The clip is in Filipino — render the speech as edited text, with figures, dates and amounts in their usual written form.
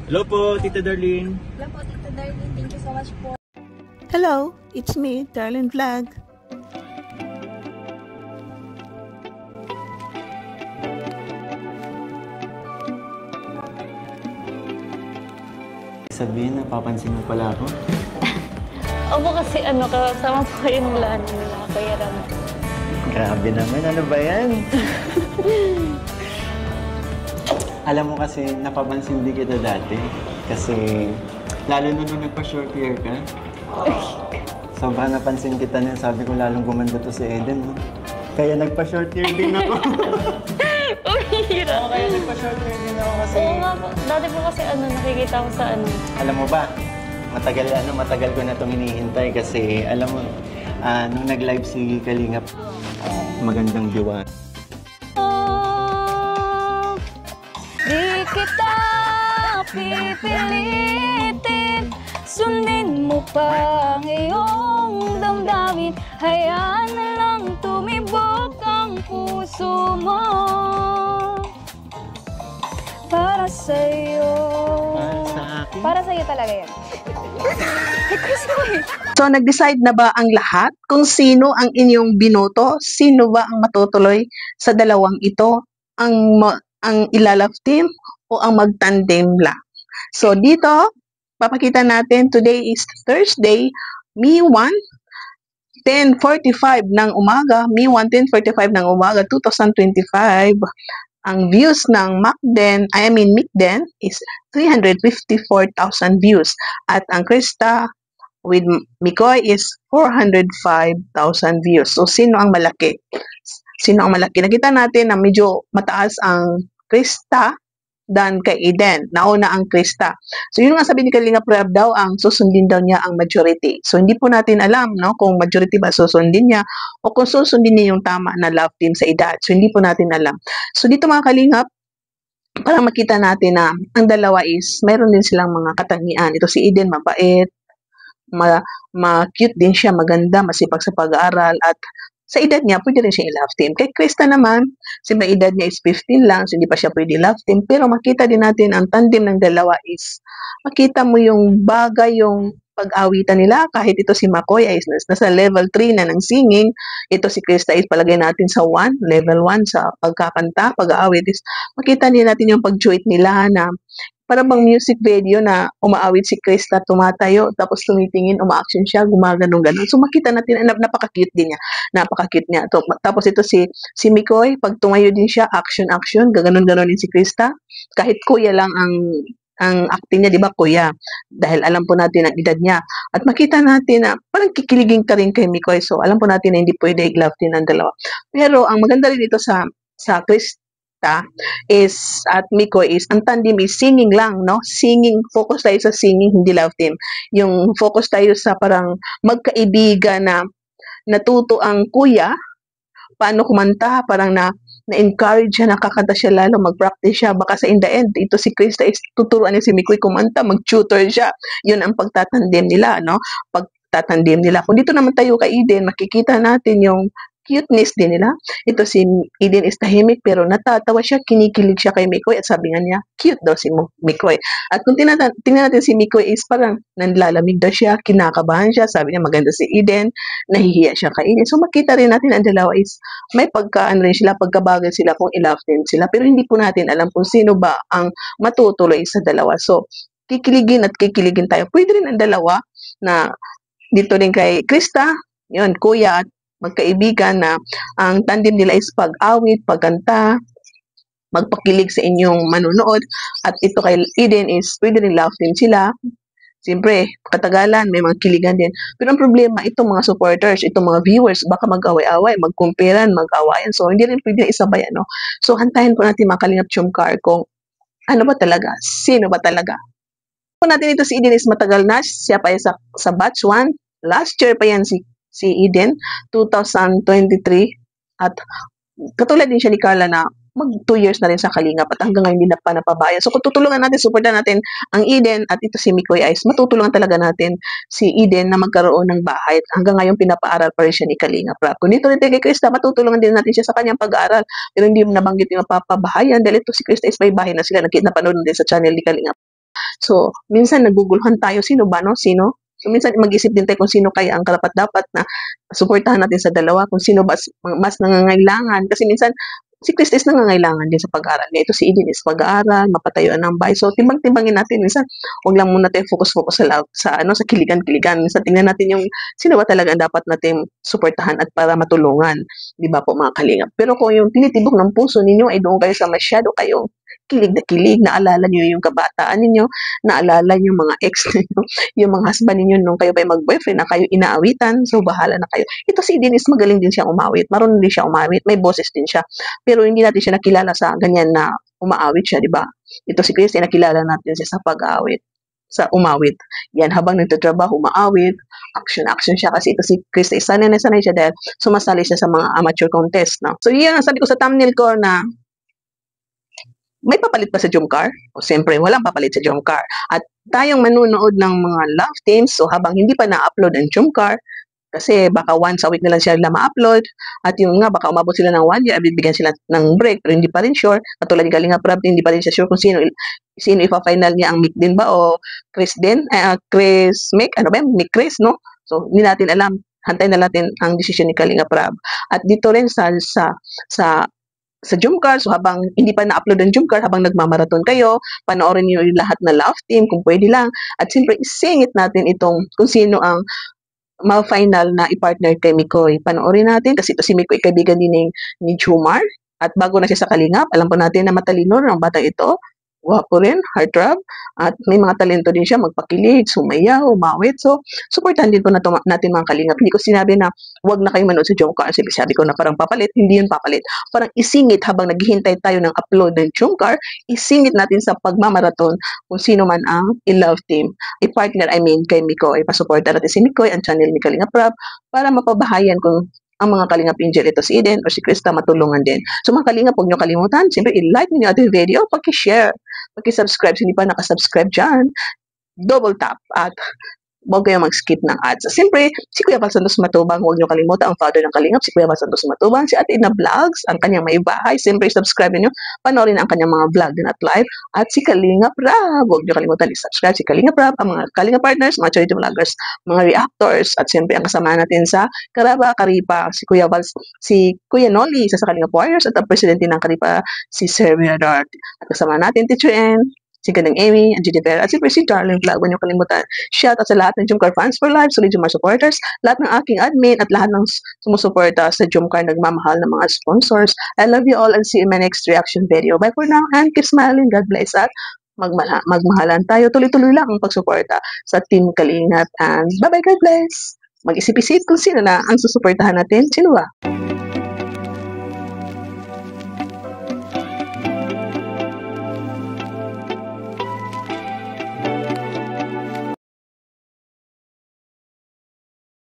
Hello po, Tita Darlene. Hello po, Tita Darlene. Thank you so much po. Hello, it's me, Darlene Vlog. Sabihin, napapansin mo pala ako. Opo kasi kasama po kayo ng laan nila, Kuya Ram. Grabe naman, ano ba yan? Alam mo kasi, napapansin din kita dati. Kasi, lalo na nung nagpa-short hair ka. Sobrang napansin kita niya. Sabi ko lalong gumanda to si Eden, no? Kaya nagpa-short hair din ako. Umihira. Oo, kaya nagpa-short hair din ako kasi... Oo nga po. Dati po kasi nakikita ko sa Alam mo ba, matagal ko na itong hinihintay kasi alam mo, nung nag-live si Kalingap, magandang diwa. Di kita pipilitin, sundin mo pa ang iyong damdamin, hayaan na lang tumibok ang puso mo para sa'yo. Para sa akin? Para sa'yo talaga yan. So, nag-decide na ba ang lahat kung sino ang inyong binoto? Sino ba ang matutuloy sa dalawang ito? Ang ilalove team o ang magtandem lang? So, dito, papakita natin, today is Thursday, May 1, 10:45 ng umaga, May 1, 10:45 ng umaga, 2025. Ang views ng Micden is 354,000 views. At ang Krista with Mikoy is 405,000 views. So, sino ang malaki? Sino ang malaki? Nakita natin na medyo mataas ang Krista than kay Eden. Nauna ang Krista. So, yun nga sabi ni Kalinga Prab daw, ang susundin daw niya ang majority. So, hindi po natin alam, no, kung majority ba susundin niya o kung susundin niya yung tama na love team sa edad. So, hindi po natin alam. So, dito mga Kalingap, para makita natin na ang dalawa is, mayroon din silang mga katangian. Ito si Eden, mabait, ma-cute din siya, maganda, masipag sa pag-aaral, at sa edad niya, pwede rin siya i-love team. Kay Krista naman, siyempre edad niya is 15 lang, so hindi pa siya pwede love team. Pero makita din natin, ang tandem ng dalawa is, makita mo yung bagay, yung pag-awitan nila. Kahit ito si Makoy ay nasa level 3 na ng singing. Ito si Krista is palagay natin sa 1, level 1 sa pagkakanta, pag-aawit is, makita din natin yung pag-duet nila na parang bang music video na umaawit si Krista, tumatayo, tapos tumitingin, uma-action siya, gumaganong-ganon. So makita natin, napaka-cute din niya. Napaka-cute niya. Tapos ito si Mikoy, pag tumayo din siya, action, gaganon-ganon din si Krista. Kahit kuya lang ang acting niya, di ba, kuya? Dahil alam po natin ang edad niya. At makita natin na parang kikiligin ka rin kay Mikoy. So alam po natin na hindi pwede i-love din ang dalawa. Pero ang maganda rin dito sa Krista is at Miko is ang tandem is singing lang, no? Singing, focus tayo sa singing, hindi love team. Yung focus tayo sa parang magkaibigan na natuto ang kuya paano kumanta, parang na-encourage siya, nakakanta siya lalo, mag-practice siya. Baka sa in the end, ito si Krista is tuturuan niya si Mikoy kumanta, mag-tutor siya. Yun ang pagtatandem nila, no? Pagtatandem nila. Kung dito naman tayo kay Eden, makikita natin yung cuteness din nila. Ito si Eden is tahimik pero natatawa siya, kinikilig siya kay Mikoy at sabi nga niya, cute daw si Mikoy. At kung tingnan natin si Mikoy is parang nanlalamig daw siya, kinakabahan siya, sabi niya maganda si Eden, nahihiya siya kay Eden. So makita rin natin ang dalawa is may rin sila, pagkabagal sila kung i-love din sila. Pero hindi po natin alam kung sino ba ang matutuloy sa dalawa. So, kikiligin tayo. Pwede rin ang dalawa na dito rin kay Krista, yun, kuya at magkaibigan na ang tandem nila is pag-awit, pagkanta, magpakilig sa inyong manunood. At ito kay Eden is pwede rin love team sila. Siyempre, katagalan, may mga kiligan din. Pero ang problema, itong mga supporters, itong mga viewers, baka mag-away-away, mag-comparean, mag-awayan. So, hindi rin pwede isabay, no? So, hantayin po natin mga Kalingap Chumkar kung ano ba talaga, sino ba talaga. Kung natin ito si Eden is matagal na, siya pa sa batch 1. Last year pa yan si Eden, 2023. At katulad din siya ni Carla na mag 2 years na rin sa Kalingap at hanggang ngayon hindi na pa napabayan. So kung tutulungan natin, supportan natin ang Eden at ito si Mikoy Ice, matutulungan talaga natin si Eden na magkaroon ng bahay. Hanggang ngayon pinapaaral pa rin siya ni Kalingap. Kung dito rin kay Krista, matutulungan din natin siya sa kanyang pag-aaral. Pero hindi nabanggit yung mapapabahayan dahil ito si Krista is may bahay na sila. Napanood din sa channel ni Kalingap. So, minsan naguguluhan tayo, sino ba, no? Sino? So, minsan mag-isip din tayo kung sino kaya ang karapat-dapat na suportahan natin sa dalawa, kung sino ba mas nangangailangan. Kasi minsan, si Krista is nangangailangan din sa pag-aaral niya. Ito si Eden is pag-aaral, mapatayuan ng bahay. So, timbang-timbangin natin. Minsan, huwag lang muna tayo focus-focus sa kiligan-kiligan. Minsan, tingnan natin yung sino ba talaga ang dapat natin suportahan at para matulungan. Di ba po mga kalingap? Pero kung yung tinitibok ng puso ninyo ay doon kayo sa masyado kayong kilig, naalala niyo yung kabataan ninyo, naalala niyo mga ex ninyo, yung mga husband ninyo nung kayo pa mag-boyfriend na kayo inaawitan, so bahala na kayo. Ito si Dennis, magaling din siya umawit, marunong din siya umawit, may boses din siya, pero hindi natin siya nakilala sa ganyan na umaawit siya, di ba? Ito si Chris, nakilala natin siya sa pag-aawit, sa umawit. Yan, habang nagtatrabaho, umaawit, action siya kasi ito si Chris, sanay na sanay siya dahil sumasali siya sa mga amateur contest, no? So yan, sabi ko sa thumbnail ko na may papalit ba sa Jomcar? O siyempre, walang papalit sa Jomcar. At tayong manunood ng mga love teams, so habang hindi pa na-upload ang Jomcar, kasi baka once a week na lang sila ma-upload, at yung nga, baka umabot sila ng 1 year, bibigyan sila ng break, pero hindi pa rin sure. Katulad ni Kalinga Prab, hindi pa rin siya sure kung sino ipa-final niya, ang Mick din ba o Chris din? Chris Mick, ano ba yun? Mick Chris, no? So, hindi natin alam. Hantayin na natin ang desisyon ni Kalinga Prab. At dito rin sa Jomcar, so habang hindi pa na-upload ang Jomcar, habang nagmamaraton kayo, panoorin niyo yung lahat na love team kung pwede lang. At siyempre, isingit natin itong kung sino ang ma-final na i-partner kay Mikoy. Panoorin natin kasi ito si Mikoy, kaibigan din ni Jomar. At bago na siya sa Kalingap, alam po natin na matalino ng bata ito. Wapo rin, heartthrob, at may mga talento din siya, magpakilig, sumayaw, umawit. So, supportan din po natin mga Kalingap. Hindi ko sinabi na huwag na kayo manood sa Jomcar. Sabi ko na parang papalit, hindi yun papalit. Parang isingit habang naghihintay tayo ng upload ng Jomcar, isingit natin sa pagmamaraton kung sino man ang i-love team. I-partner, kay Mikoy. Pasuporta natin si Mikoy, ang channel ni Kalinga Prab, para mapabahayan kung ang mga Kalingap Angel, ito si Eden o si Krista, matulungan din. So mga Kalingap, huwag nyo kalimutan, siyempre i-like nyo ating video, pag-share, pag-subscribe, hindi pa nakasubscribe dyan, double tap, at huwag kayong mag-skip ng ads. Siyempre, si Kuya Val Santos Matubang, huwag nyo kalimutan, ang founder ng Kalingap, si Kuya Val Santos Matubang, si Ate Ina Vlogs, ang kanyang may bahay, siyempre subscribe nyo, panoorin ang kanyang mga vlog din at live, at si Kalingap Rab, huwag nyo kalimutan i-subscribe si Kalingap Rab, ang mga Kalingap partners, mga charity vloggers, mga reactors, at siyempre ang kasama natin sa Karaba, Karipa, si Kuya Val, si Kuya Noli, isa sa Kalingap Warriors, at ang presidente ng Karipa, si Sir Mirador, at kasama natin, Teacher N, si Ganang Amy, ang Gigi Vera, at siyempre si Darling Vlog. Huwag niyo kalimutan. Shout out sa lahat ng Jomcar fans for life, solid Jomcar supporters, lahat ng aking admin, at lahat ng sumusuporta sa Jomcar, nagmamahal ng mga sponsors. I love you all and see you in my next reaction video. Bye for now and keep smiling. God bless at magmahalan tayo. Tuloy-tuloy lang ang pagsuporta sa Team Kalingap and bye-bye, God bless. Mag-isip-isip kung sino na ang susuportahan natin. Sino ba?